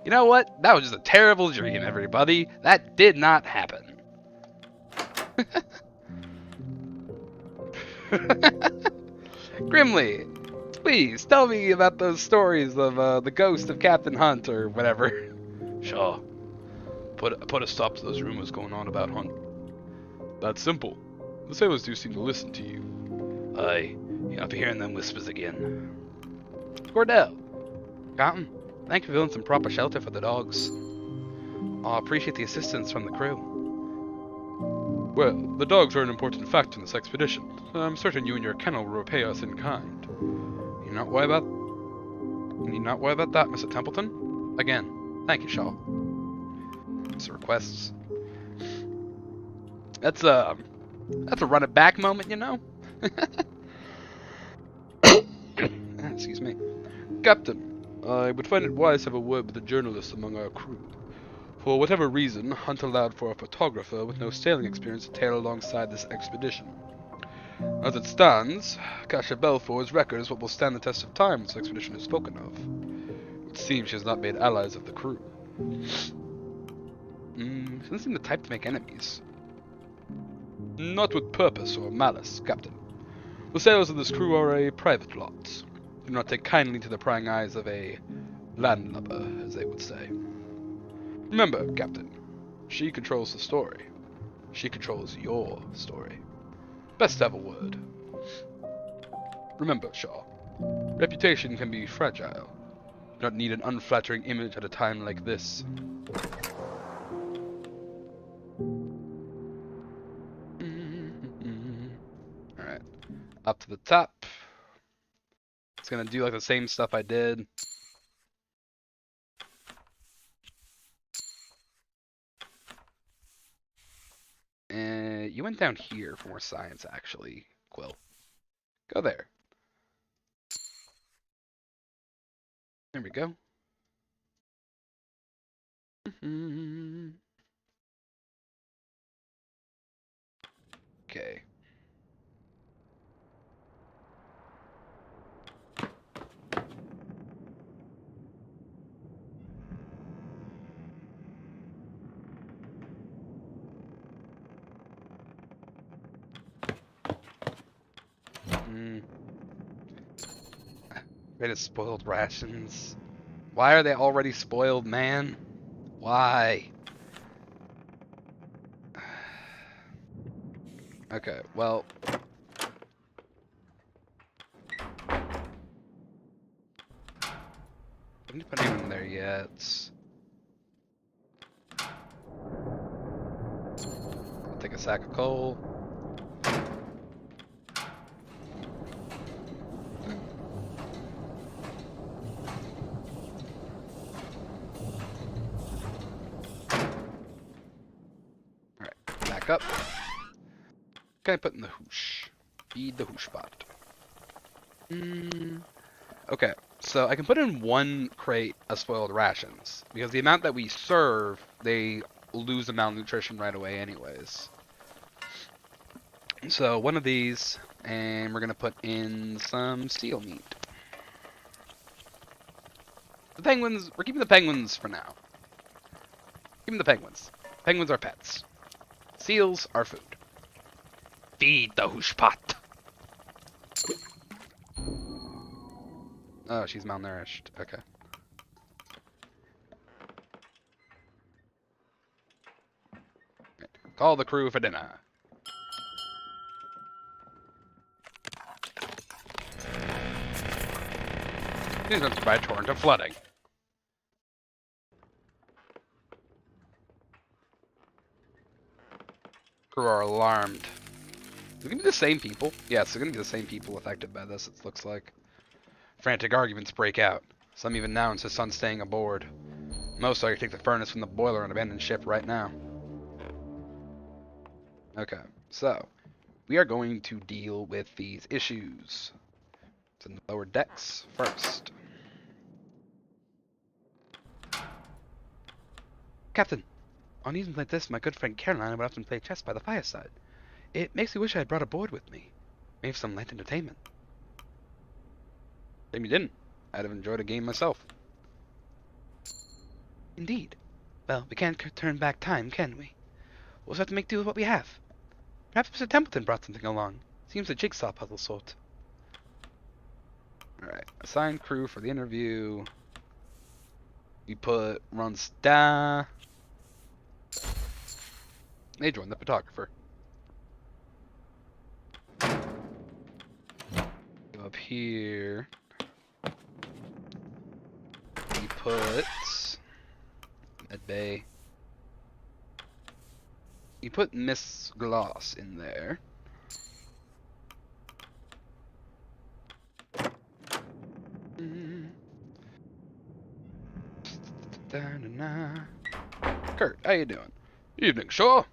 You know what? That was just a terrible dream, everybody. That did not happen. Grimly, please tell me about those stories of the ghost of Captain Hunt or whatever. Sure. Put a stop to those rumors going on about Hunt. That's simple. The sailors do seem to listen to you. Aye, you're not hearing them whispers again. Cordell. Captain, thank you for building some proper shelter for the dogs. I appreciate the assistance from the crew. Well, the dogs are an important factor in this expedition. I'm certain you and your kennel will repay us in kind. You need not worry about that, Mr. Templeton. Again, thank you, Shaw. Some requests. That's a run it back moment, you know? Excuse me. Captain, I would find it wise to have a word with the journalists among our crew. For whatever reason, Hunt allowed for a photographer with no sailing experience to tail alongside this expedition. As it stands, Kasha Belfour's record is what will stand the test of time this expedition is spoken of. It seems she has not made allies of the crew. She doesn't seem the type to make enemies. Not with purpose or malice, Captain. The sailors of this crew are a private lot. Do not take kindly to the prying eyes of a landlubber, as they would say. Remember, Captain, she controls the story. She controls your story. Best to have a word. Remember, Shaw, reputation can be fragile. You do not need an unflattering image at a time like this. Alright, up to the top. It's gonna do like the same stuff I did. You went down here for more science, actually, Quill. Go there. There we go. Okay. Rid of spoiled rations. Why are they already spoiled, man? Why? Okay, well. I didn't put anyone in there yet. I'll take a sack of coal. Up. Can I put in the hoosh? Feed the hoosh pot. Okay, so I can put in one crate of spoiled rations because the amount that we serve, they lose the malnutrition right away anyways. So one of these, and we're gonna put in some seal meat. The penguins, we're keeping the penguins for now. Give me the penguins. Penguins are pets. Seals are food. Feed the hoosh pot. Oh, she's malnourished. Okay. Call the crew for dinner. These are by a torrent of flooding. Crew are alarmed. Is it gonna be the same people? Yes, they're gonna be the same people affected by this, it looks like. Frantic arguments break out. Some even now insist on staying aboard. Most are to take the furnace from the boiler and abandon ship right now. Okay, so we are going to deal with these issues. It's in the lower decks first. Captain, on evenings like this, my good friend Caroline would often play chess by the fireside. It makes me wish I had brought a board with me. Maybe some light entertainment. Shame you didn't. I'd have enjoyed a game myself. Indeed. Well, we can't turn back time, can we? We'll just have to make do with what we have. Perhaps Mr. Templeton brought something along. Seems a jigsaw puzzle sort. Alright, assigned crew for the interview. We put Ronsta. They joined the photographer. Go up here. We put Med Bay. You put Miss Gloss in there. Kurt, how you doing? Evening, Shaw.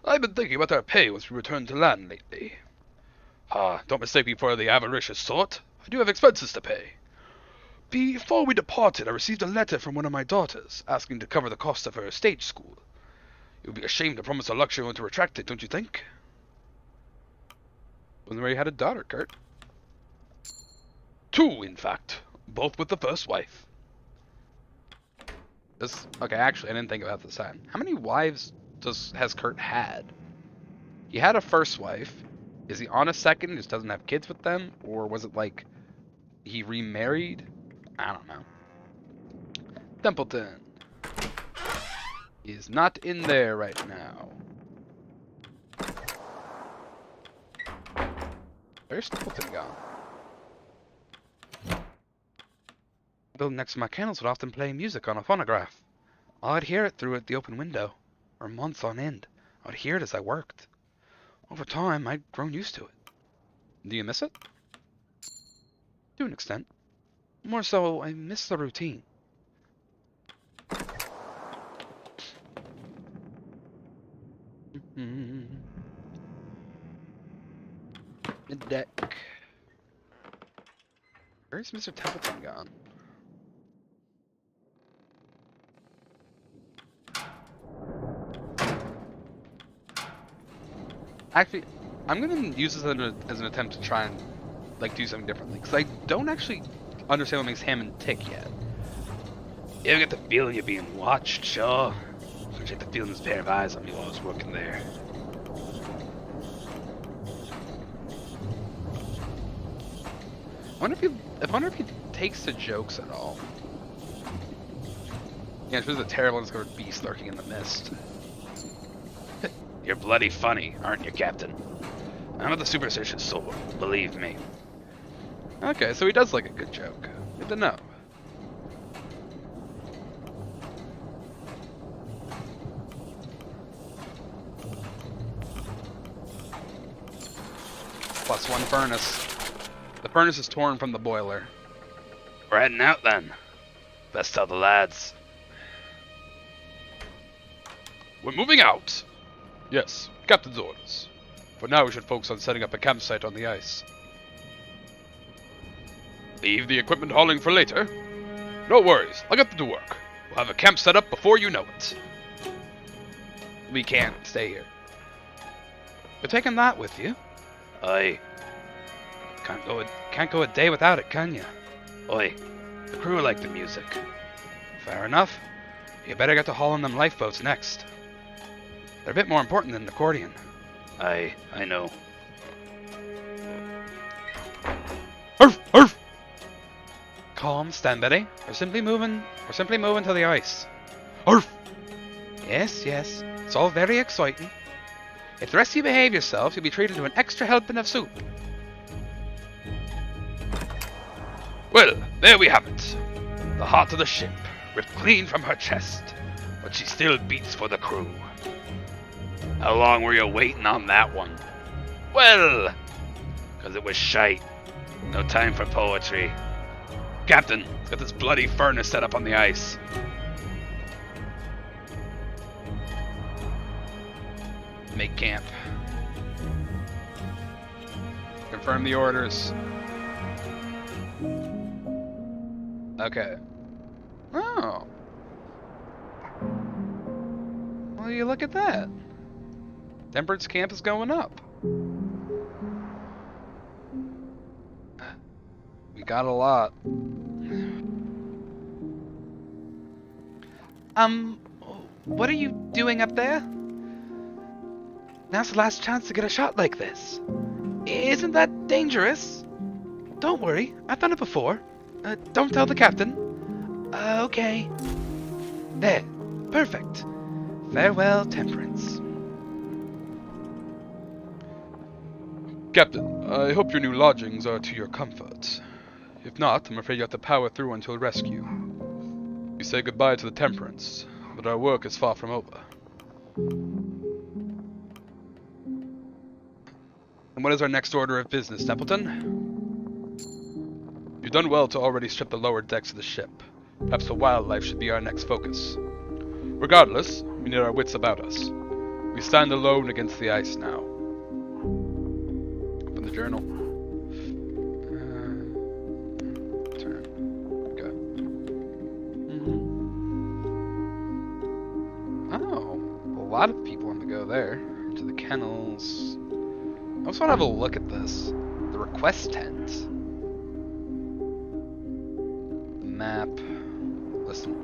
I've been thinking about our pay once we returned to land lately. Don't mistake me for the avaricious sort. I do have expenses to pay. Before we departed, I received a letter from one of my daughters, asking to cover the cost of her stage school. It would be a shame to promise a luxury and to retract it, don't you think? Wasn't where you had a daughter, Kurt. 2, in fact. Both with the first wife. Okay, actually, I didn't think about this then. How many wives has Kurt had? He had a first wife. Is he on a second and just doesn't have kids with them? Or was it like he remarried? I don't know. Templeton. He is not in there right now. Where's Templeton gone? The building next to my kennels would often play music on a phonograph. I'd hear it through the open window, for months on end. I'd hear it as I worked. Over time, I'd grown used to it. Do you miss it? To an extent. More so, I miss the routine. Mid-deck. Where's Mr. Templeton gone? Actually, I'm gonna use this as an attempt to try and like do something differently, because I don't actually understand what makes Hammond tick yet. You ever get the feeling you're being watched, Shaw? I get the feeling this pair of eyes on me while I was working there. I wonder if he takes to jokes at all. Yeah, it's just a terrible undiscovered beast lurking in the mist. You're bloody funny, aren't you, Captain? I'm not the superstitious sort, believe me. Okay, so he does like a good joke. Good to know. +1 furnace. The furnace is torn from the boiler. We're heading out then. Best tell the lads. We're moving out! Yes, Captain's orders. For now we should focus on setting up a campsite on the ice. Leave the equipment hauling for later? No worries, I'll get them to work. We'll have a camp set up before you know it. We can't stay here. You're taking that with you? Aye. Can't go a day without it, can you? Oi, the crew like the music. Fair enough. You better get to hauling them lifeboats next. They're a bit more important than an accordion. I know. Arf! Arf! Calm, stand steady. We're simply moving to the ice. Arf! Yes, it's all very exciting. If the rest of you behave yourselves, you'll be treated to an extra helping of soup. Well, there we have it. The heart of the ship, ripped clean from her chest, but she still beats for the crew. How long were you waiting on that one? Well, 'cause it was shite. No time for poetry. Captain, let's get this bloody furnace set up on the ice. Make camp. Confirm the orders. Okay. Oh. Well, you look at that. Temperance camp is going up. We got a lot. what are you doing up there? Now's the last chance to get a shot like this. Isn't that dangerous? Don't worry, I've done it before. Don't tell the captain. Okay. There. Perfect. Farewell, Temperance. Captain, I hope your new lodgings are to your comfort. If not, I'm afraid you have to power through until rescue. We say goodbye to the Temperance, but our work is far from over. And what is our next order of business, Templeton? You've done well to already strip the lower decks of the ship. Perhaps the wildlife should be our next focus. Regardless, we need our wits about us. We stand alone against the ice now. Open the journal. Turn. Okay. Oh, a lot of people on the go there. To the kennels. I just want to have a look at this. The request tent. The map. Listen.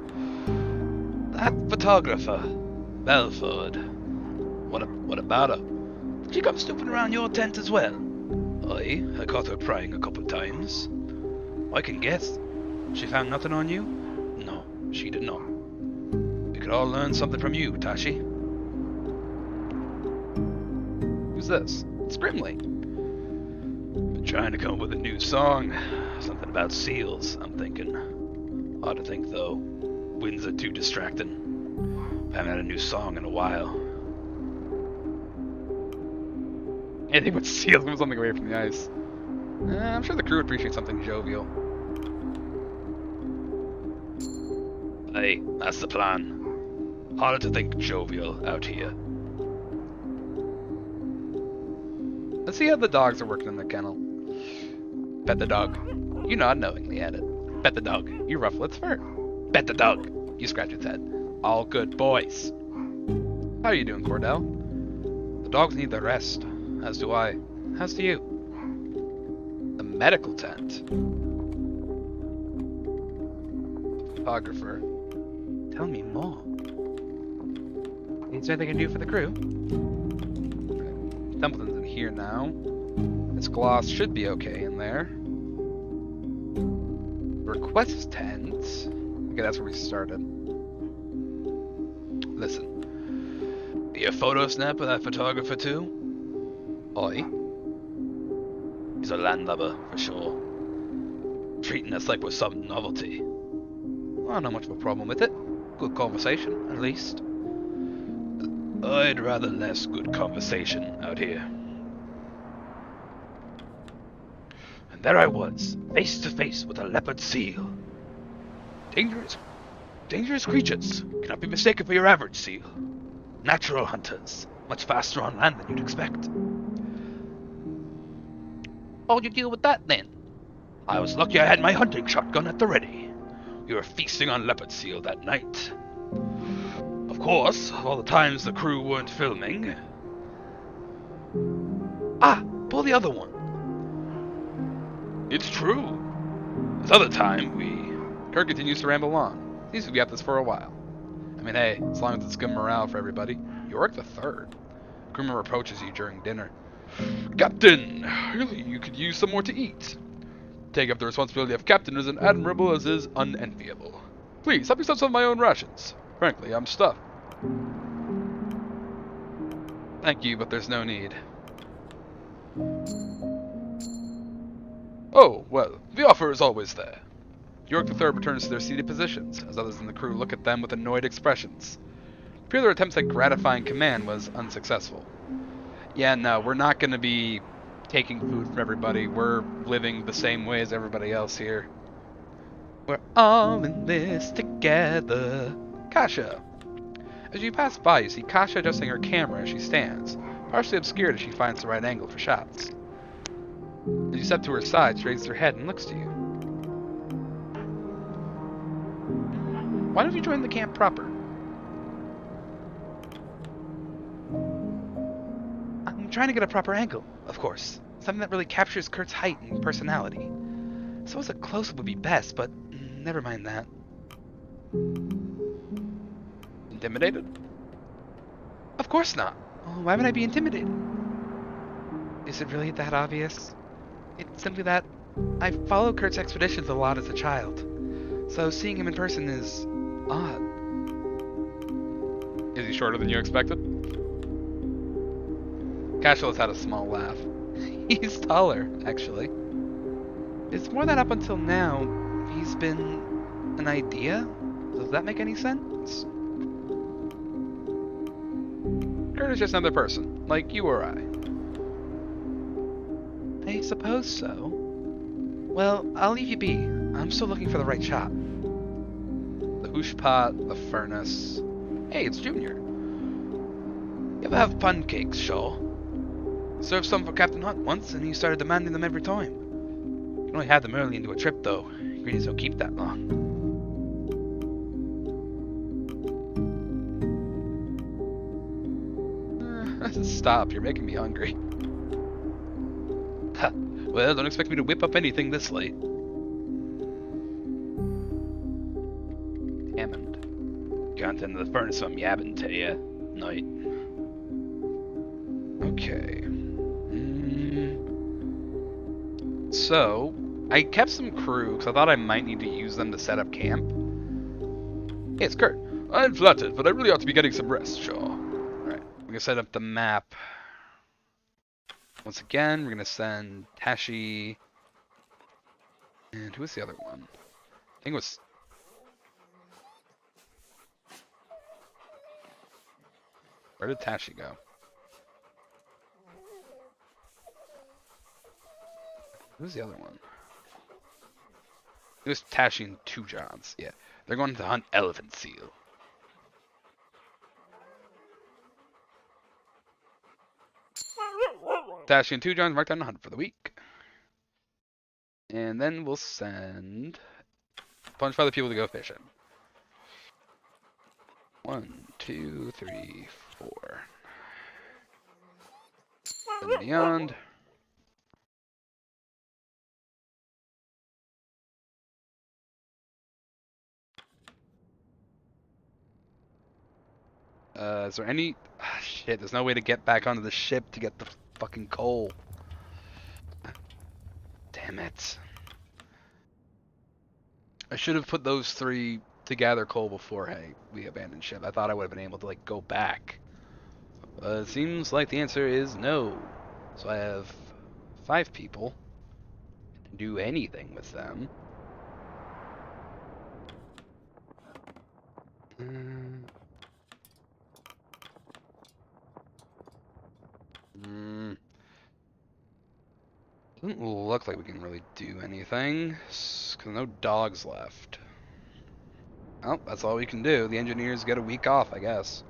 That photographer, Belford. What about her? Did she come snooping around your tent as well? Aye, I caught her prying a couple times. I can guess. She found nothing on you? No, she did not. We could all learn something from you, Tashi. Who's this? It's Grimly. Been trying to come up with a new song. Something about seals, I'm thinking. Hard to think, though. Winds are too distracting. Haven't had a new song in a while. Anything but seals, move something away from the ice. I'm sure the crew would appreciate something jovial. Hey, that's the plan. Harder to think jovial out here. Let's see how the dogs are working in the kennel. Pet the dog. You nod knowingly at it. Pet the dog. You ruffle its fur. Pet the dog. You scratch its head. All good boys. How are you doing, Cordell? The dogs need their rest. As do I. As do you. The medical tent. Photographer. Tell me more. Is there anything I can do for the crew? Templeton's in here now. This gloss should be okay in there. Request tent. Okay, that's where we started. Listen. Be a photo snap of that photographer too? Oi. He's a landlubber, for sure. Treating us like we're some novelty. Well, not much of a problem with it. Good conversation, at least. I'd rather less good conversation out here. And there I was, face to face with a leopard seal. Dangerous creatures cannot be mistaken for your average seal. Natural hunters, much faster on land than you'd expect. How'd you deal with that then? I was lucky I had my hunting shotgun at the ready. We were feasting on leopard seal that night. Of course, all the times the crew weren't filming. Ah, pull the other one. It's true. This other time, Kirk continues to ramble on. Seems to be at this for a while. I mean, hey, as long as it's good morale for everybody. York the Third. Crewman approaches you during dinner. Captain, really, you could use some more to eat. Taking up the responsibility of captain is as admirable as is unenviable. Please, help yourself some of my own rations. Frankly, I'm stuffed. Thank you, but there's no need. Oh, well, the offer is always there. York the Third returns to their seated positions, as others in the crew look at them with annoyed expressions. It appears their attempts at gratifying command was unsuccessful. Yeah, no, we're not going to be taking food from everybody. We're living the same way as everybody else here. We're all in this together. Kasha. As you pass by, you see Kasha adjusting her camera as she stands, partially obscured as she finds the right angle for shots. As you step to her side, she raises her head and looks to you. Why don't you join the camp proper? I'm trying to get a proper angle, of course. Something that really captures Kurt's height and personality. I suppose a close-up would be best, but never mind that. Intimidated? Of course not. Why would I be intimidated? Is it really that obvious? It's simply that I followed Kurt's expeditions a lot as a child, so seeing him in person is odd. Is he shorter than you expected? Casual's had a small laugh. He's taller, actually. It's more that up until now, he's been an idea? Does that make any sense? Kurt is just another person, like you or I. I suppose so. Well, I'll leave you be. I'm still looking for the right shot. The hoosh pot, the furnace. Hey, it's Junior. You ever have pancakes, Shaw? Served some for Captain Hunt once, and he started demanding them every time. You can only have them early into a trip, though. Ingredients don't keep that long. Stop, you're making me hungry. Ha, well, don't expect me to whip up anything this late. Hammond. Can't enter the furnace I'm yabbing to you. Night. Okay. So, I kept some crew because I thought I might need to use them to set up camp. Hey, it's Kurt. I'm flattered, but I really ought to be getting some rest, Shaw. Alright, we're going to set up the map. Once again, we're going to send Tashi. And who was the other one? I think it was... Where did Tashi go? Who's the other one? It was Tashi and 2 Johns. Yeah, they're going to hunt elephant seal. Tashi and 2 Johns marked on a hunt for the week. And then we'll send a bunch of other people to go fishing. 1, 2, 3, 4. And beyond. Is there any... shit, there's no way to get back onto the ship to get the fucking coal. Damn it. I should have put those 3 to gather coal before we abandoned ship. I thought I would have been able to, like, go back. It seems like the answer is no. So I have 5 people. Can't do anything with them. Doesn't look like we can really do anything, because no dogs left. Well, that's all we can do. The engineers get a week off, I guess.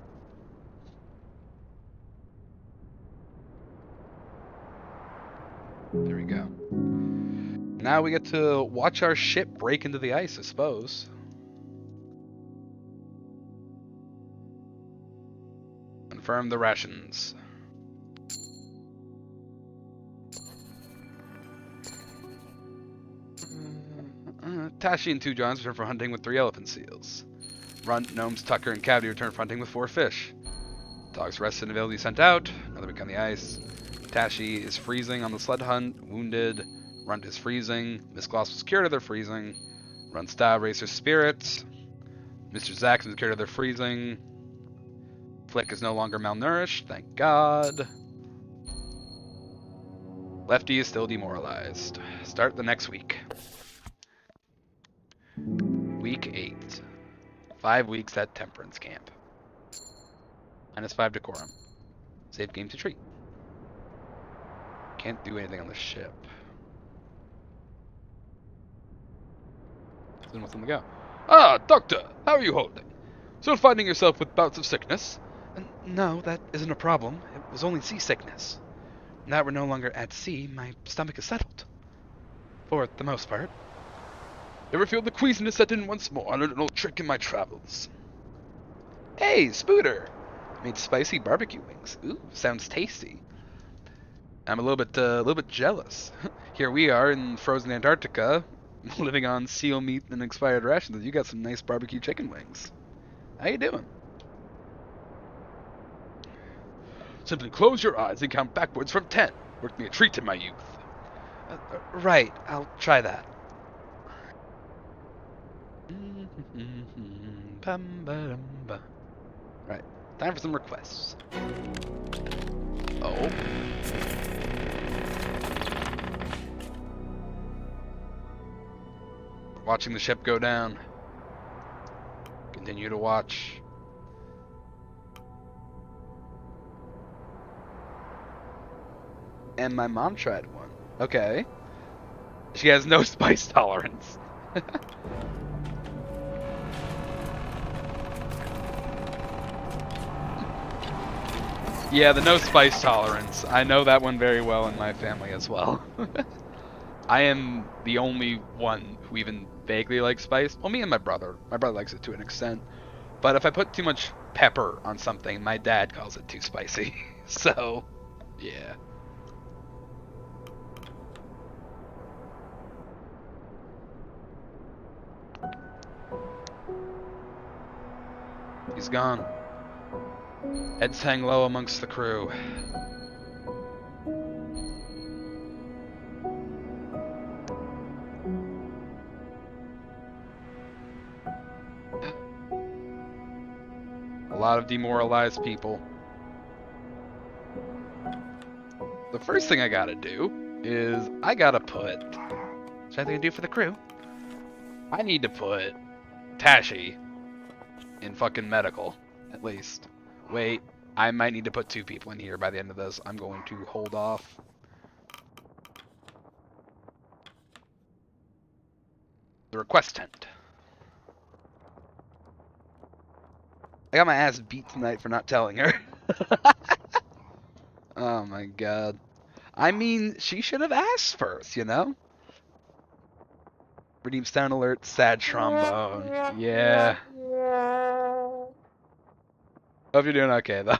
There we go. Now we get to watch our ship break into the ice, I suppose. Confirm the rations. Tashi and 2 Johns return from hunting with 3 elephant seals. Runt, Gnomes, Tucker, and Cavity return from hunting with 4 fish. Dogs rested and ability sent out. Another week on the ice. Tashi is freezing on the sled hunt. Wounded. Runt is freezing. Miss Gloss was cured of their freezing. Runt's Style Racer Spirits. Mr. Zaxxon is cured of their freezing. Flick is no longer malnourished, thank God. Lefty is still demoralized. Start the next week. Week 8. 5 weeks at Temperance Camp. -5 decorum. Save game to treat. Can't do anything on the ship. Then with them to go. Ah, Doctor! How are you holding? Still finding yourself with bouts of sickness? No, that isn't a problem. It was only seasickness. Now that we're no longer at sea, my stomach is settled. For the most part. Ever feel the queasiness set in once more? I learned an old trick in my travels. Hey, Spooter! I made spicy barbecue wings. Ooh, sounds tasty. I'm a little bit jealous. Here we are in frozen Antarctica, living on seal meat and expired rations. You got some nice barbecue chicken wings. How you doing? Simply close your eyes and count backwards from 10. Worked me a treat in my youth. Right, I'll try that. Right, time for some requests. Oh. Watching the ship go down. Continue to watch. And my mom tried one. Okay. She has no spice tolerance. Yeah, the no spice tolerance. I know that one very well in my family as well. I am the only one who even vaguely likes spice. Well, me and my brother. My brother likes it to an extent. But if I put too much pepper on something, my dad calls it too spicy. So, yeah. He's gone. Heads hang low amongst the crew. A lot of demoralized people. The first thing I gotta do is I gotta put... Is there anything to do for the crew? I need to put Tashi in fucking medical, at least. Wait, I might need to put 2 people in here by the end of this. I'm going to hold off. The request tent. I got my ass beat tonight for not telling her. Oh my god. I mean, she should have asked first, you know? Redeem sound alert, sad trombone. Yeah. Hope you're doing okay though.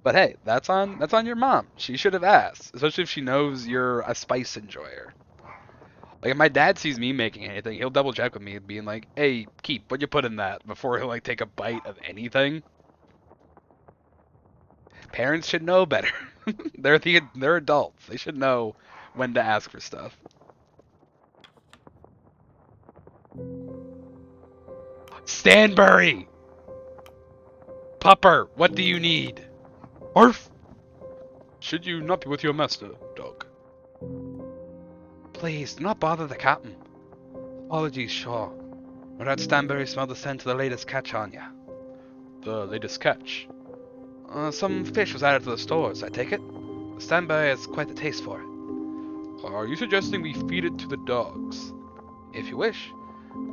But hey, that's on your mom. She should have asked, especially if she knows you're a spice enjoyer. Like if my dad sees me making anything, he'll double check with me, being like, "Hey, Keep, what you put in that?" Before he'll like take a bite of anything. Parents should know better. They're adults. They should know when to ask for stuff. Stanbury! Pupper, what do you need? Arf! Should you not be with your master, dog? Please, do not bother the captain. Apologies, Shaw. No doubt Stanbury smelled the scent of the latest catch on ya. The latest catch? Some fish was added to the stores, I take it? Stanbury has quite the taste for it. Are you suggesting we feed it to the dogs? If you wish.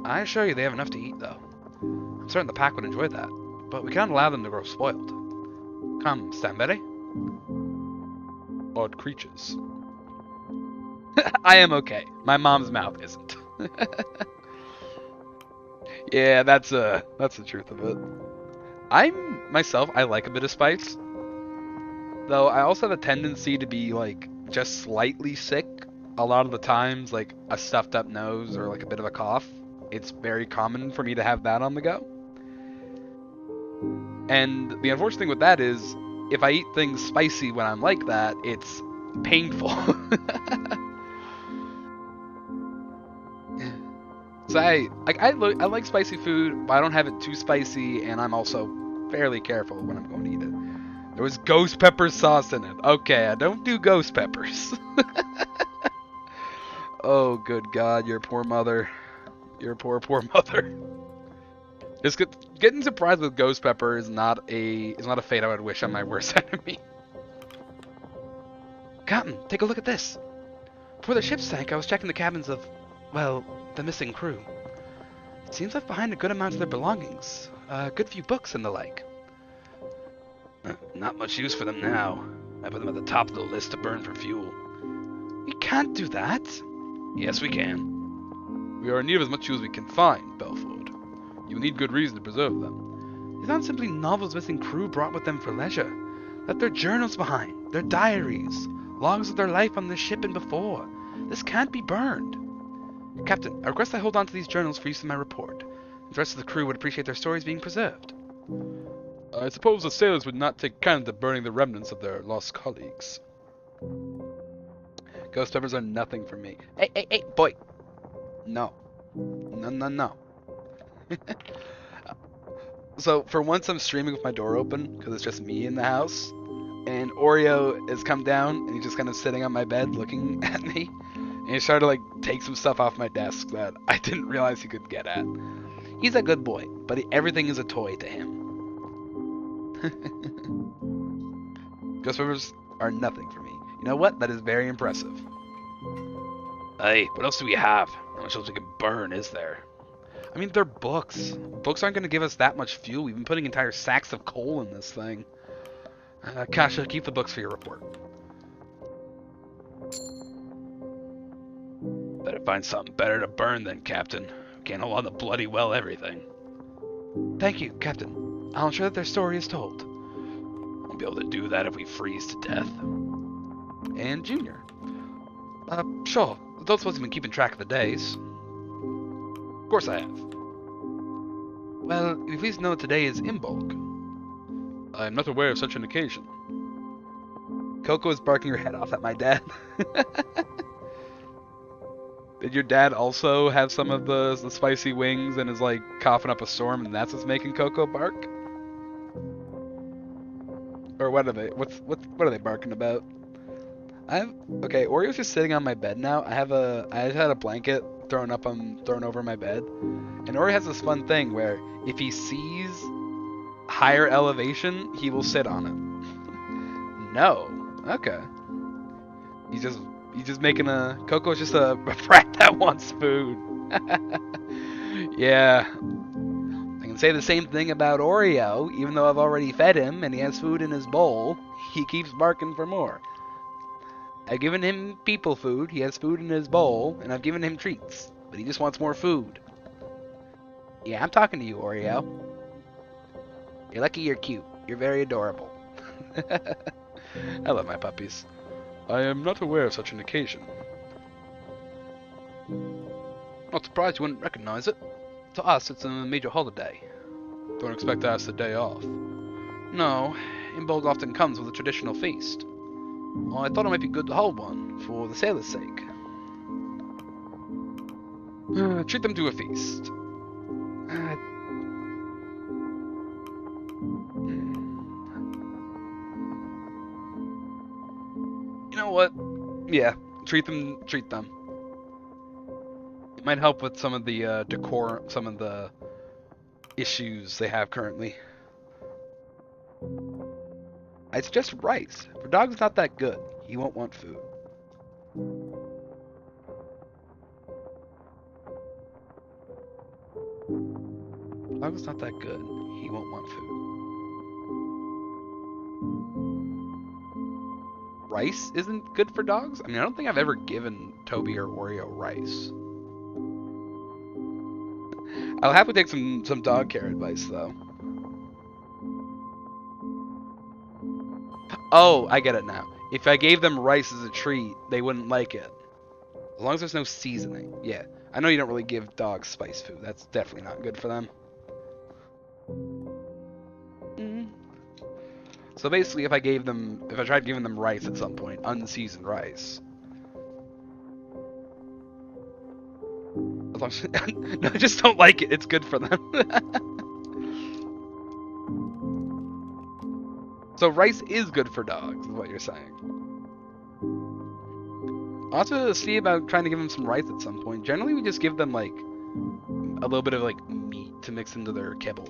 I assure you they have enough to eat, though. I'm certain the pack would enjoy that, but we can't allow them to grow spoiled. Come, Stanbury. Odd creatures. I am okay. My mom's mouth isn't. Yeah, that's the truth of it. I like a bit of spice. Though I also have a tendency to be like just slightly sick a lot of the times, like a stuffed up nose or like a bit of a cough. It's very common for me to have that on the go. And the unfortunate thing with that is if I eat things spicy when I'm like that, it's painful. So I like spicy food, but I don't have it too spicy, and I'm also fairly careful when I'm going to eat it. There was ghost pepper sauce in it. Okay, I don't do ghost peppers. Oh, good God, your poor mother. Your poor mother. Just getting surprised with ghost pepper is not a fate I would wish on my worst enemy. Captain, take a look at this. Before the ship sank, I was checking the cabins of, well, the missing crew. It seems left behind a good amount of their belongings. A good few books and the like. Not much use for them now. I put them at the top of the list to burn for fuel. We can't do that. Yes, we can. We are in need of as much fuel as we can find, Belford. You will need good reason to preserve them. These aren't simply novels missing crew brought with them for leisure. Left their journals behind, their diaries, logs of their life on this ship and before. This can't be burned. Captain, I request I hold on to these journals for use in my report. The rest of the crew would appreciate their stories being preserved. I suppose the sailors would not take kindly to burning the remnants of their lost colleagues. Ghost peppers are nothing for me. Hey, boy! No. No. So, for once I'm streaming with my door open, because it's just me in the house, and Oreo has come down, and he's just kind of sitting on my bed looking at me, and he's trying to, like, take some stuff off my desk that I didn't realize he could get at. He's a good boy, but everything is a toy to him. Ghost peppers are nothing for me. You know what? That is very impressive. Hey, what else do we have? How much else we can burn, is there? I mean, they're books. Books aren't going to give us that much fuel. We've been putting entire sacks of coal in this thing. Kasha, keep the books for your report. Better find something better to burn then, Captain. We can't hold on to bloody well everything. Thank you, Captain. I'll ensure that their story is told. Won't be able to do that if we freeze to death. And Junior. Sure. Don't suppose you've been keeping track of the days. Of course I have. Well, if you please know today is Imbolg. I am not aware of such an occasion. Coco is barking her head off at my dad. Did your dad also have some of the spicy wings and is like coughing up a storm, and that's what's making Coco bark? Or what are they? What are they barking about? Okay, Oreo's just sitting on my bed now. I just had a blanket thrown over my bed, and Oreo has this fun thing where if he sees higher elevation, he will sit on it. No, okay. He's just making Coco's just a brat that wants food. Yeah, I can say the same thing about Oreo. Even though I've already fed him and he has food in his bowl, he keeps barking for more. I've given him people food, he has food in his bowl, and I've given him treats, but he just wants more food. Yeah, I'm talking to you, Oreo. You're lucky you're cute. You're very adorable. I love my puppies. I am not aware of such an occasion. Not surprised you wouldn't recognize it. To us, it's a major holiday. Don't expect to ask the day off. No, Imbolg often comes with a traditional feast. Well, I thought it might be good to hold one, for the sailors' sake. Treat them to a feast. You know what? Yeah, treat them. It might help with some of the decor, some of the issues they have currently. I suggest rice. For dogs, it's not that good. He won't want food. Dog's not that good. He won't want food. Rice isn't good for dogs? I mean, I don't think I've ever given Toby or Oreo rice. I'll happily take some dog care advice, though. Oh, I get it now. If I gave them rice as a treat, they wouldn't like it. As long as there's no seasoning. Yeah. I know you don't really give dogs spice food. That's definitely not good for them. So basically, if I tried giving them rice at some point, unseasoned rice. As long as, no, I just don't like it. It's good for them. So rice is good for dogs, is what you're saying. I'll have to see about trying to give them some rice at some point. Generally, we just give them, like, a little bit of, like, meat to mix into their kibble.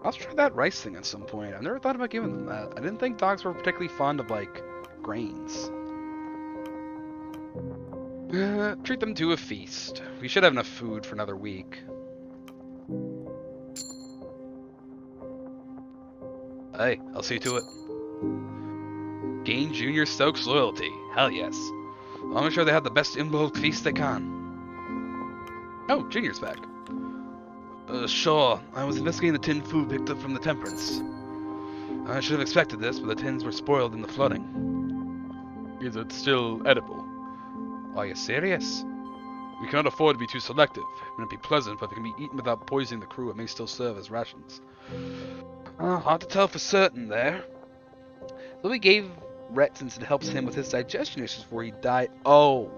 I'll try that rice thing at some point. I've never thought about giving them that. I didn't think dogs were particularly fond of, like, grains. Treat them to a feast. We should have enough food for another week. Hey, I'll see to it. Gain Junior Stokes loyalty. Hell yes. I'll make sure they have the best Imbolg feast they can. Oh, Junior's back. Sure. I was investigating the tin food picked up from the Temperance. I should have expected this, but the tins were spoiled in the flooding. Is it still edible? Are you serious? We cannot afford to be too selective. It may not be pleasant, but if it can be eaten without poisoning the crew, it may still serve as rations. Hard to tell for certain there. So we gave Rhett since it helps him with his digestion issues before he died. Oh.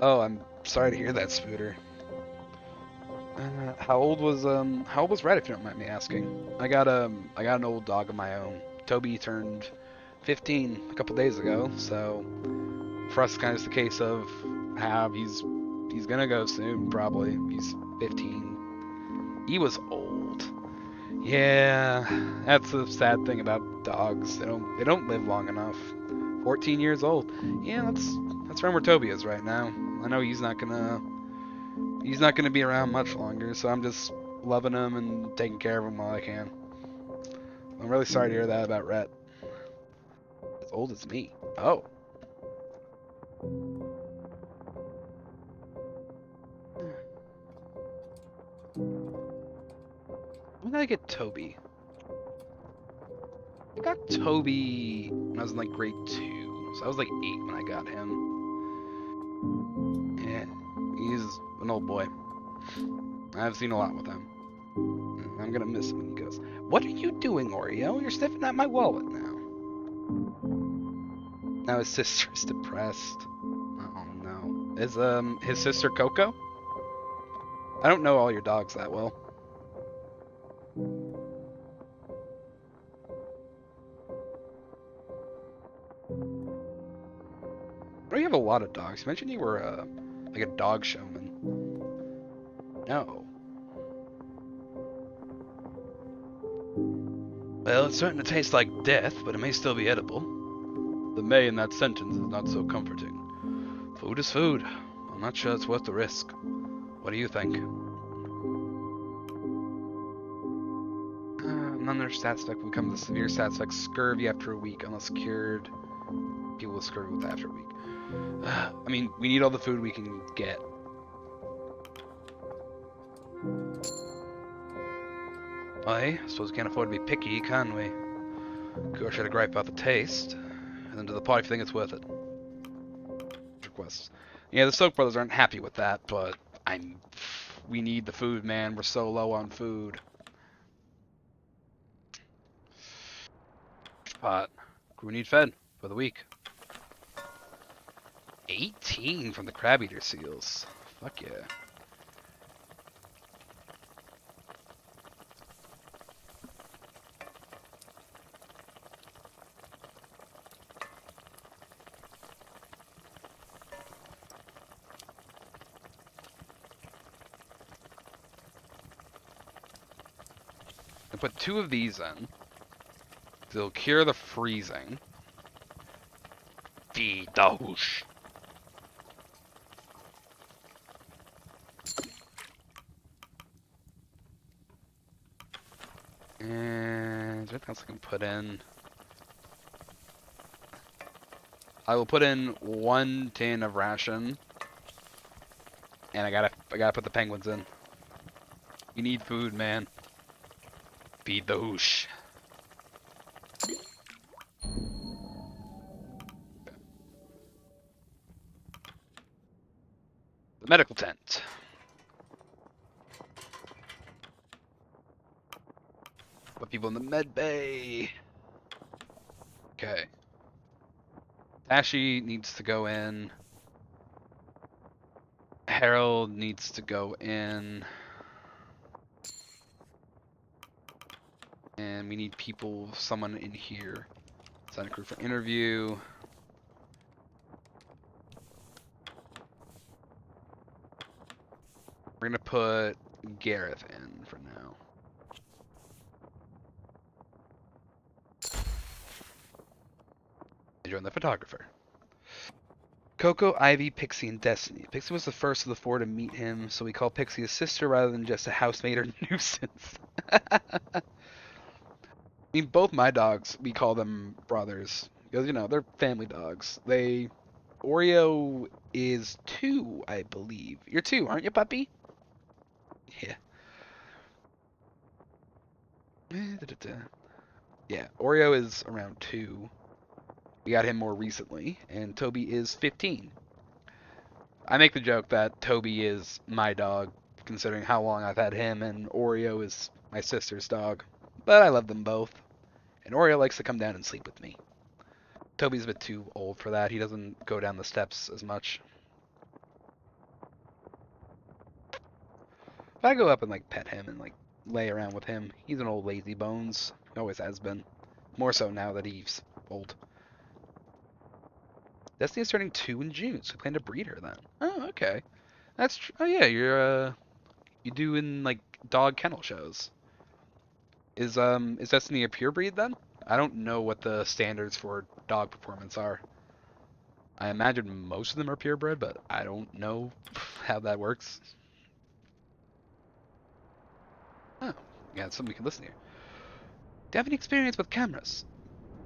Oh, I'm sorry to hear that, Spooter. How old was Rhett, if you don't mind me asking? I got an old dog of my own. Toby turned 15 a couple days ago, so for us, it's kind of just the case of how he's gonna go soon, probably. He's 15. He was old. Yeah, that's the sad thing about dogs. They don't live long enough. 14 years old. Yeah, that's around where Toby is right now. I know he's not gonna be around much longer, so I'm just loving him and taking care of him while I can. I'm really sorry to hear that about Rhett. As old as me. Oh. When did I get Toby? I got Toby when I was in like grade 2, so I was like 8 when I got him. Yeah, he's an old boy. I've seen a lot with him. I'm gonna miss him when he goes. What are you doing, Oreo? You're sniffing at my wallet now. Now his sister's depressed. Oh no. Is his sister Coco? I don't know all your dogs that well. Oh, you have a lot of dogs. You mentioned you were like a dog showman. No. Well, it's starting to taste like death, but it may still be edible. The may in that sentence is not so comforting. Food is food. I'm not sure it's worth the risk. What do you think? Another stat spec becomes a severe stat spec scurvy after a week, unless cured. People with scurvy with after a week. I mean, we need all the food we can get. I suppose we can't afford to be picky, can we? Of should have gripe about the taste, and then to the party if you think it's worth it. Requests. Yeah, the Stoke brothers aren't happy with that, but we need the food, man. We're so low on food. Pot. Crew need fed for the week. 18 from the crab eater seals. Fuck yeah. I put 2 of these in. They'll cure the freezing. Feed the whoosh. And is there anything else I can put in? I will put in 1 tin of ration. And I gotta put the penguins in. You need food, man. Feed the whoosh. The medical tent. Put people in the med bay. Okay. Tashi needs to go in. Harold needs to go in. And we need people, someone in here. Sign a crew for interview. We're gonna put Gareth in for now. I joined the photographer. Coco, Ivy, Pixie, and Destiny. Pixie was the first of the 4 to meet him, so we call Pixie a sister rather than just a housemate or nuisance. I mean, both my dogs, we call them brothers. Because, you know, they're family dogs. Oreo is 2, I believe. You're 2, aren't you, puppy? Yeah. Yeah, Oreo is around 2. We got him more recently, and Toby is 15. I make the joke that Toby is my dog, considering how long I've had him, and Oreo is my sister's dog. But I love them both. And Oreo likes to come down and sleep with me. Toby's a bit too old for that. He doesn't go down the steps as much. If I go up and like pet him and like lay around with him, he's an old lazy bones. He always has been. More so now that he's old. Destiny is turning 2 in June, so we plan to breed her then. Oh, okay. That's oh yeah, you doing like dog kennel shows. Is Destiny a pure breed then? I don't know what the standards for dog performance are. I imagine most of them are purebred, but I don't know how that works. Oh, yeah, it's something we can listen to. Do you have any experience with cameras?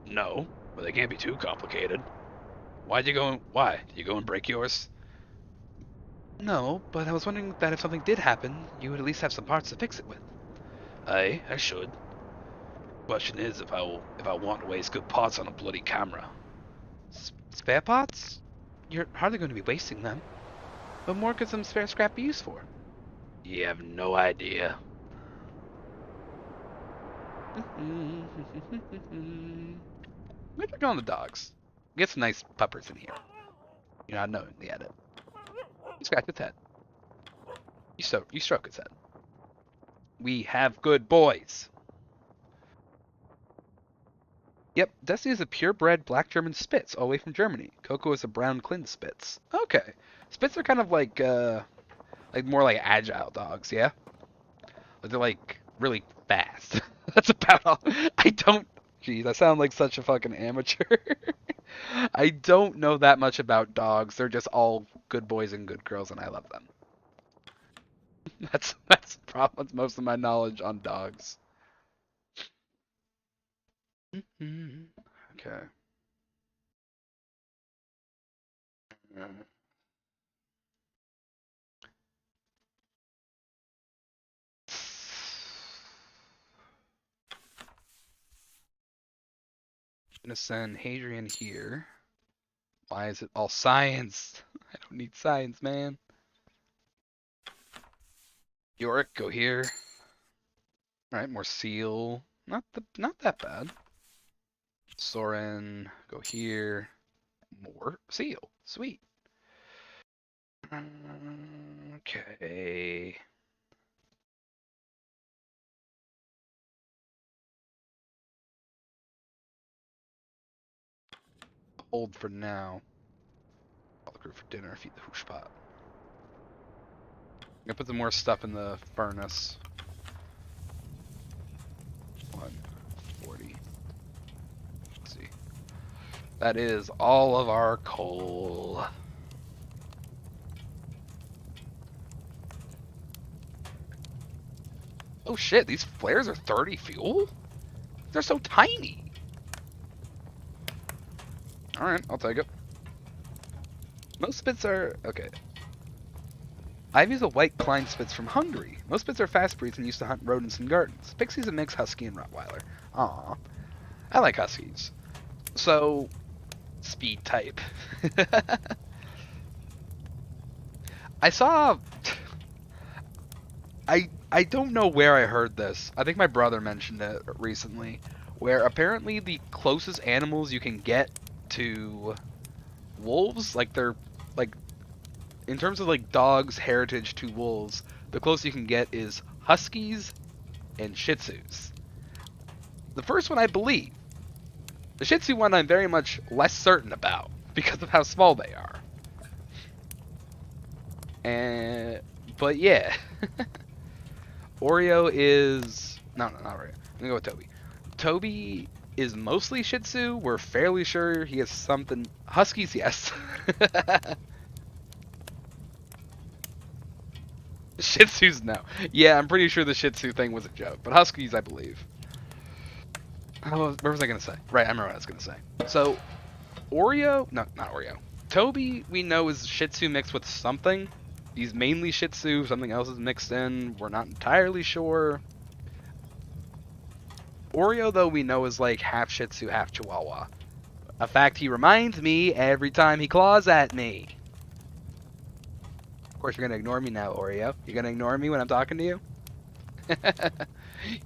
No, but they can't be too complicated. Why? Did you go and break yours? No, but I was wondering that if something did happen, you would at least have some parts to fix it with. I should. Question is if I want to waste good parts on a bloody camera. Spare parts? You're hardly going to be wasting them. What more could some spare scrap be used for? You have no idea. I'm gonna check on the dogs. Get some nice puppers in here. You're not knowing the edit. You scratch its head. You stroke its head. We have good boys. Yep, Destiny is a purebred black German Spitz, all the way from Germany. Coco is a brown Clin Spitz. Okay. Spitz are kind of like more like agile dogs, yeah? Like they're like really fast. That's about all. Jeez, I sound like such a fucking amateur. I don't know that much about dogs. They're just all good boys and good girls, and I love them. That's probably most of my knowledge on dogs. Okay. I'm gonna send Hadrian here. Why is it all science? I don't need science, man. Yorick, go here. Alright, more seal. Not that bad. Soren, go here. More seal. Sweet. Okay. Hold for now. Call the crew for dinner. Feed the hoosh pot. I'm gonna put some more stuff in the furnace. 140. Let's see. That is all of our coal. Oh shit, these flares are 30 fuel? They're so tiny. Alright, I'll take it. Most spits are... okay. I've used a white Klein Spitz from Hungary. Most spits are fast breeds and used to hunt rodents in gardens. Pixie's a mix husky and Rottweiler. Aww. I like huskies. So, speed type. I saw... I don't know where I heard this. I think my brother mentioned it recently. Where apparently the closest animals you can get to wolves, like they're... like... in terms of like dogs' heritage to wolves, the closest you can get is huskies and shih tzus. The first one I believe. The shih tzu one I'm very much less certain about because of how small they are. But yeah. Oreo is... no, not Oreo. I'm gonna go with Toby. Toby is mostly shih tzu. We're fairly sure he has something... huskies, yes. Shih Tzus, no. Yeah, I'm pretty sure the Shih Tzu thing was a joke. But Huskies, I believe. What was I going to say? Right, I remember what I was going to say. So, Oreo... no, not Oreo. Toby, we know, is Shih Tzu mixed with something. He's mainly Shih Tzu. Something else is mixed in. We're not entirely sure. Oreo, though, we know is like half Shih Tzu, half Chihuahua. A fact he reminds me every time he claws at me. Of course, you're gonna ignore me now, Oreo. You're gonna ignore me when I'm talking to you?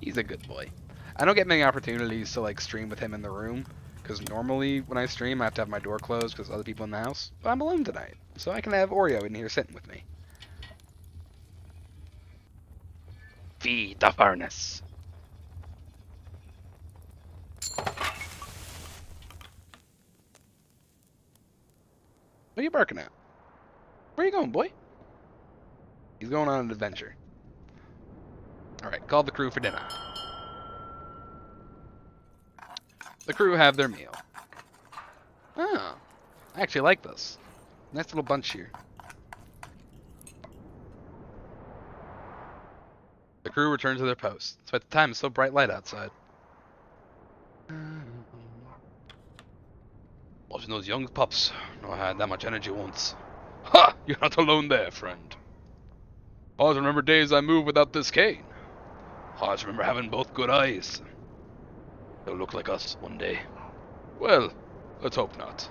He's a good boy. I don't get many opportunities to like stream with him in the room, because normally when I stream I have to have my door closed because other people in the house. But I'm alone tonight, so I can have Oreo in here sitting with me. Feed the furnace. What are you barking at? Where are you going, boy? He's going on an adventure. Alright, call the crew for dinner. The crew have their meal. Oh, I actually like this. Nice little bunch here. The crew returns to their posts. So at the time, it's so bright light outside. Watching those young pups. No, I had that much energy once. Ha! You're not alone there, friend. Always remember days I moved without this cane. Always remember having both good eyes. They'll look like us one day. Well, let's hope not.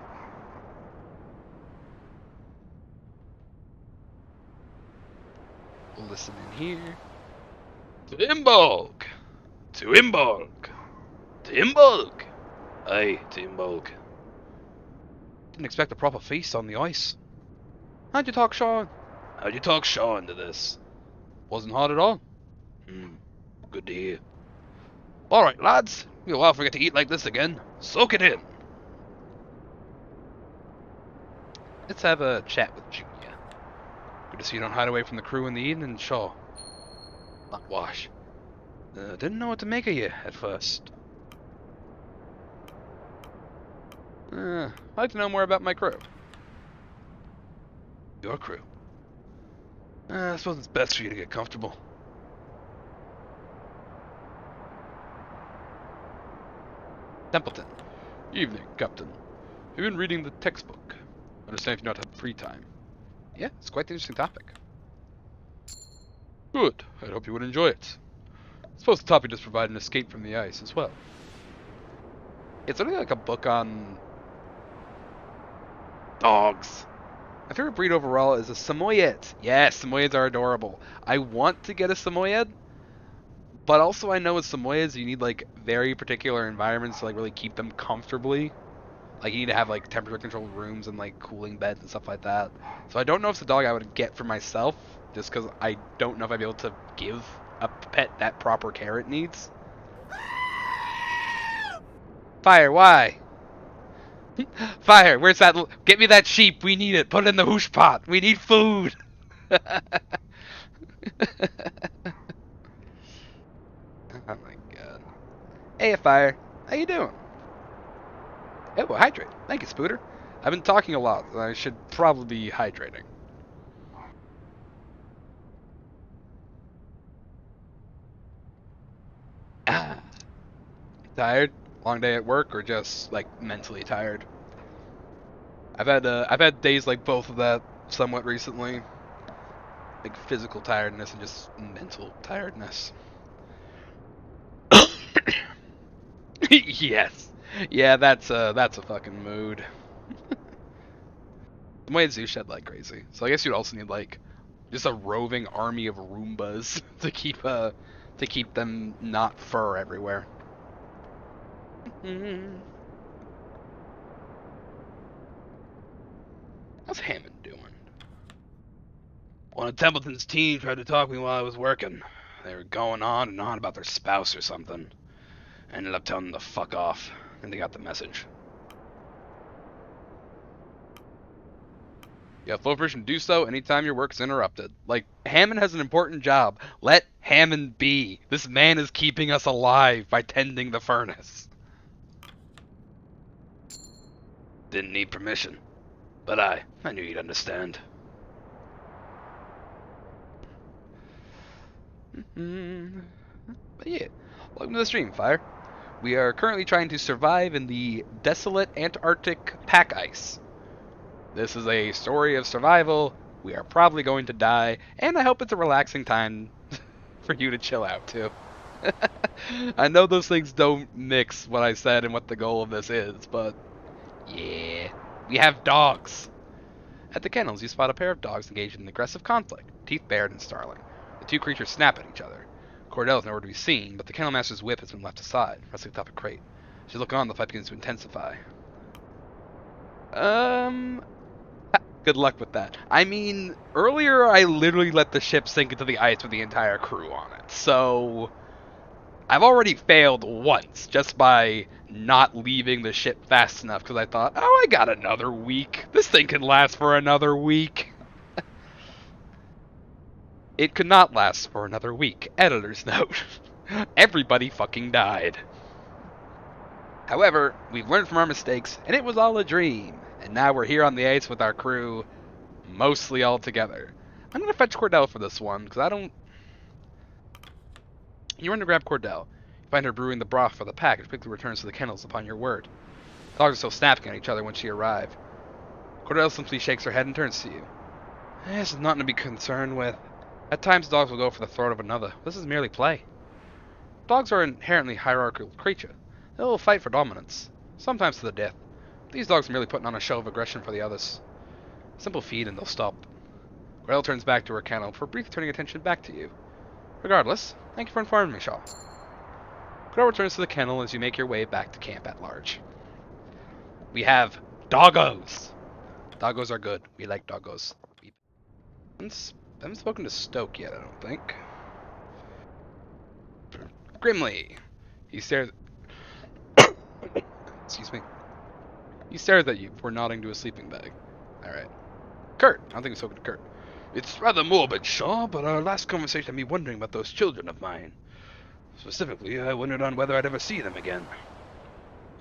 We'll listen in here. To Imbolg! To Imbolg! To Imbolg! Aye, to Imbolg. Didn't expect a proper feast on the ice. How'd you talk Shaw? How'd you talk Shaw into this? Wasn't hard at all. Good to hear. Alright, lads. You'll all forget to eat like this again. Soak it in. Let's have a chat with Junior. Good to see you don't hide away from the crew in the evening, Shaw. Not Wash. Didn't know what to make of you at first. I'd like to know more about my crew. Your crew? I suppose it's best for you to get comfortable. Templeton. Evening, Captain. Have you been reading the textbook? I understand if you not have free time. Yeah, it's quite an interesting topic. Good. I hope you would enjoy it. I suppose the topic does provide an escape from the ice as well. It's only like a book on dogs. My favorite breed overall is a Samoyed. Yes, Samoyeds are adorable. I want to get a Samoyed, but also I know with Samoyeds you need like very particular environments to like really keep them comfortably. Like you need to have like temperature controlled rooms and like cooling beds and stuff like that. So I don't know if it's a dog I would get for myself, just because I don't know if I'd be able to give a pet that proper care it needs. Fire, why? Fire, where's that? Get me that sheep. We need it. Put it in the hoosh pot. We need food. Oh my god. Hey, Fire. How you doing? Oh, well, hydrate. Thank you, Spooter. I've been talking a lot, and I should probably be hydrating. Tired? Long day at work, or just like mentally tired? I've had days like both of that somewhat recently, like physical tiredness and just mental tiredness. Yes, yeah, that's a fucking mood. The way do shed like crazy, so I guess you'd also need like just a roving army of Roombas to keep them not fur everywhere. How's Hammond doing? One of Templeton's team tried to talk to me while I was working. They were going on and on about their spouse or something. I ended up telling them to fuck off, and they got the message. Yeah, full version do so anytime your work's interrupted. Like, Hammond has an important job. Let Hammond be. This man is keeping us alive by tending the furnace. Didn't need permission. But I knew you'd understand. But yeah, welcome to the stream, Fire. We are currently trying to survive in the desolate Antarctic pack ice. This is a story of survival. We are probably going to die, and I hope it's a relaxing time for you to chill out, too. I know those things don't mix what I said and what the goal of this is, but yeah, we have dogs. At the kennels, you spot a pair of dogs engaged in aggressive conflict, teeth bared and snarling. The two creatures snap at each other. Cordell is nowhere to be seen, but the kennel master's whip has been left aside, resting atop a crate. As you look on, the fight begins to intensify. Good luck with that. I mean, earlier I literally let the ship sink into the ice with the entire crew on it, so I've already failed once just by not leaving the ship fast enough because I thought, oh, I got another week. This thing can last for another week. It could not last for another week. Editor's note. Everybody fucking died. However, we've learned from our mistakes, and it was all a dream. And now we're here on the ice with our crew, mostly all together. I'm going to fetch Cordell for this one, because I don't... You run to grab Cordell. You find her brewing the broth for the pack, and quickly returns to the kennels upon your word. The dogs are still snapping at each other when she arrives. Cordell simply shakes her head and turns to you. This is nothing to be concerned with. At times, dogs will go for the throat of another. This is merely play. Dogs are inherently hierarchical creatures. They will fight for dominance, sometimes to the death. These dogs are merely putting on a show of aggression for the others. Simple feed and they'll stop. Cordell turns back to her kennel for brief turning attention back to you. Regardless, thank you for informing me, Shaw. Cordell returns to the kennel as you make your way back to camp at large. We have doggos. Doggos are good. We like doggos. I haven't spoken to Stoke yet, I don't think. Grimly. He stares... Excuse me. He stares at you before nodding to a sleeping bag. Alright. Kurt. I don't think we've spoken to Kurt. It's rather morbid, Shaw, but our last conversation had me wondering about those children of mine. Specifically, I wondered on whether I'd ever see them again.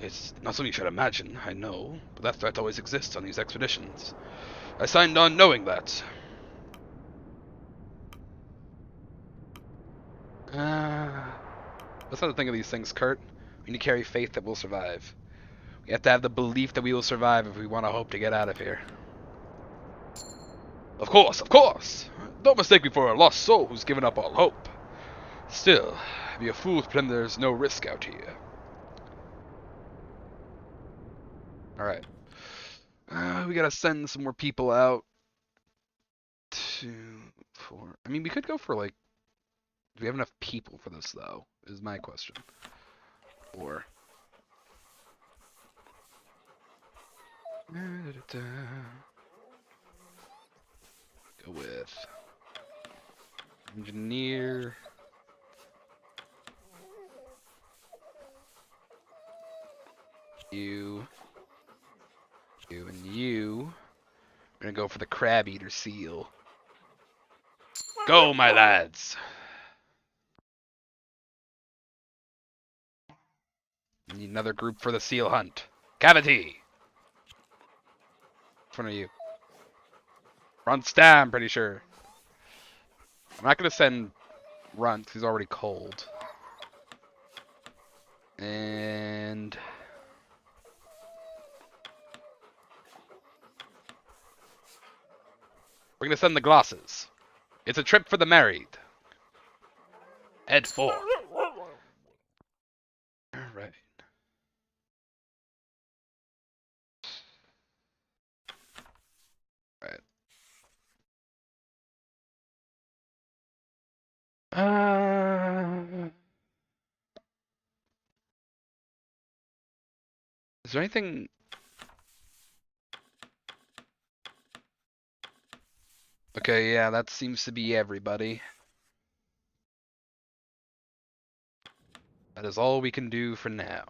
It's not something you should imagine, I know, but that threat always exists on these expeditions. I signed on knowing that. That's not the thing of these things, Kurt. We need to carry faith that we'll survive. We have to have the belief that we will survive if we want to hope to get out of here. Of course, of course! Don't mistake me for a lost soul who's given up all hope. Still, I'd be a fool to pretend there's no risk out here. Alright. We gotta send some more people out. 2, 4... I mean, we could go for, like... Do we have enough people for this, though? Is my question. Or... Go with... Engineer... You... and you... We're gonna go for the crab eater seal. Go, my lads! Need another group for the seal hunt. Cavity! Which one are you? Runt's I'm pretty sure. I'm not gonna send Runt, he's already cold. And... we're gonna send the glosses. It's a trip for the married. Head 4. Alright. Alright. Is there anything... Okay, yeah, that seems to be everybody. That is all we can do for now.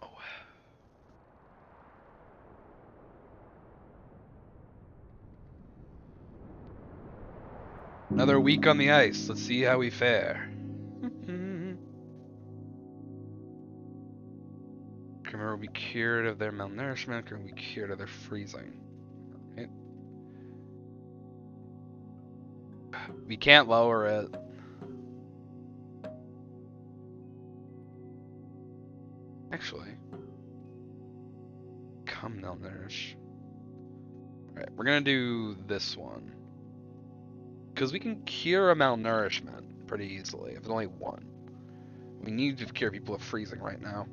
Another week on the ice. Let's see how we fare. Can we be cured of their malnourishment? Can we be cured of their freezing? Right. We can't lower it. Actually, come malnourish. Alright, we're gonna do this one. Because we can cure a malnourishment pretty easily, if it's only one. We need to cure people of freezing right now.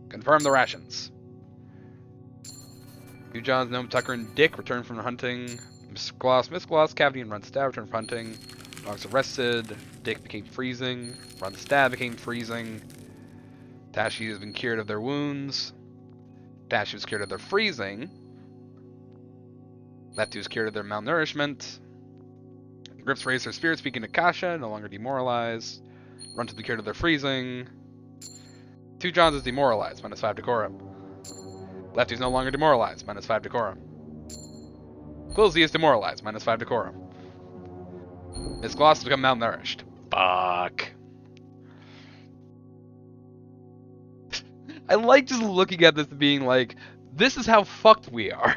Confirm the rations. Two Johns, Gnome, Tucker, and Dick return from hunting. Miss Gloss, Cavity, and Run Stab return from hunting. Dogs arrested. Dick became freezing. Run Stab became freezing. Tashi has been cured of their wounds. Tashi was cured of their freezing. Lefty was cured of their malnourishment. Grips raised their spirit, speaking to Kasha, no longer demoralized. Run to be cured of their freezing. Two Johns is demoralized, -5 decorum. Lefty's no longer demoralized, -5 decorum. Quilzy is demoralized, -5 decorum. Miss Gloss has become malnourished. Fuck. I like just looking at this being like, this is how fucked we are.